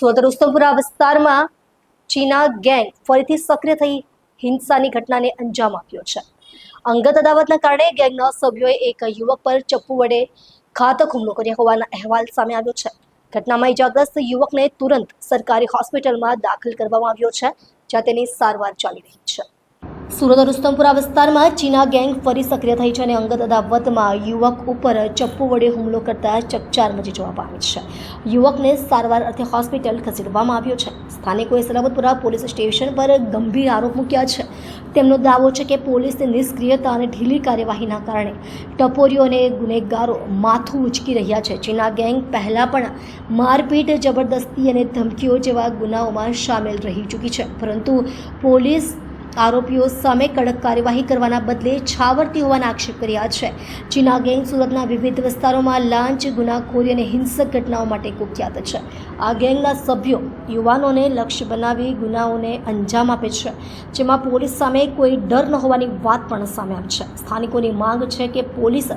સુરત રુસ્તમપુરા વિસ્તારમાં ચીના ગેંગ ફરીથી સક્રિય થઈ હિંસાની ઘટનાને અંજામ આપ્યો છે। અંગત અદાવતના કારણે ગેંગના સભ્યોએ એક યુવક પર ચપ્પુ વડે ઘાતક હુમલો કર્યો હોવાના અહેવાલ સામે આવ્યો છે। ઘટનામાં ઇજાગ્રસ્ત યુવકને તુરંત સરકારી હોસ્પિટલમાં દાખલ કરવામાં આવ્યો છે, જ્યાં તેની સારવાર ચાલી રહી છે। સુરત રુસ્તમપુરા વિસ્તારમાં ચીના ગેંગ ફરી સક્રિય થઈ છે અને અંગત અદાવતમાં યુવક ઉપર ચપ્પુ વડે હુમલો કરતા ચકચાર મચી જવા પામી છે। યુવકને સારવાર અર્થે હોસ્પિટલ ખસેડવામાં આવ્યો છે। સ્થાનિકોએ સલાબતપુરા પોલીસ સ્ટેશન પર ગંભીર આરોપ મૂક્યા છે। તેમનો દાવો છે કે પોલીસની નિષ્ક્રિયતા અને ઢીલી કાર્યવાહીના કારણે ટપોરીઓ અને ગુનેગારો માથું ઉંચકી રહ્યા છે। ચીના ગેંગ પહેલા પણ મારપીટ, જબરદસ્તી અને ધમકીઓ જેવા ગુનાઓમાં સામેલ રહી ચૂકી છે, પરંતુ પોલીસ આરોપીઓ સામે કડક કાર્યવાહી કરવાના બદલે છાવરતી હોવાના આક્ષેપ કર્યા છે। ચીના ગેંગ સુરતના વિવિધ વિસ્તારોમાં લાંચ, ગુનાખોરી અને હિંસક ઘટનાઓ માટે કુખ્યાત છે। આ ગેંગના સભ્યો યુવાનોને લક્ષ્ય બનાવી ગુનાઓને અંજામ આપે છે, જેમાં પોલીસ સામે કોઈ ડર ન હોવાની વાત પણ સામે આવી છે। સ્થાનિકોની માંગ છે કે પોલીસ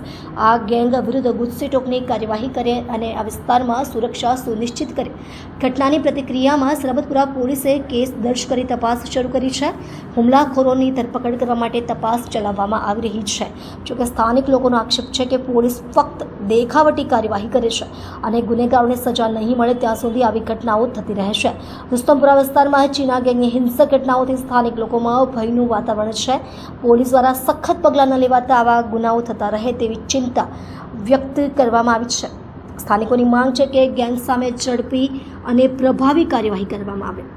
આ ગેંગ વિરુદ્ધ ગુસ્સેટોકની કાર્યવાહી કરે અને આ વિસ્તારમાં સુરક્ષા સુનિશ્ચિત કરે। ઘટનાની પ્રતિક્રિયામાં સલાબતપુરા પોલીસે કેસ દર્જ કરી તપાસ શરૂ કરી છે। હુમલાખોરોની ધરપકડ કરવા માટે તપાસ ચલાવવામાં આવી રહી છે। જોકે સ્થાનિક લોકોનો આક્ષેપ છે કે પોલીસ ફક્ત દેખાવટી કાર્યવાહી કરે છે અને ગુનેગારોને સજા નહીં મળે ત્યાં સુધી આવી ઘટનાઓ થતી રહેશે। રુસ્તમપુરા વિસ્તારમાં ચીના ગેંગની હિંસક ઘટનાઓથી સ્થાનિક લોકોમાં ભયનું વાતાવરણ છે। પોલીસ દ્વારા સખત પગલાં ન લેવાતા આવા ગુનાઓ થતા રહે તેવી ચિંતા વ્યક્ત કરવામાં આવી છે। સ્થાનિકોની માંગ છે કે ગેંગ સામે ઝડપી અને પ્રભાવી કાર્યવાહી કરવામાં આવે।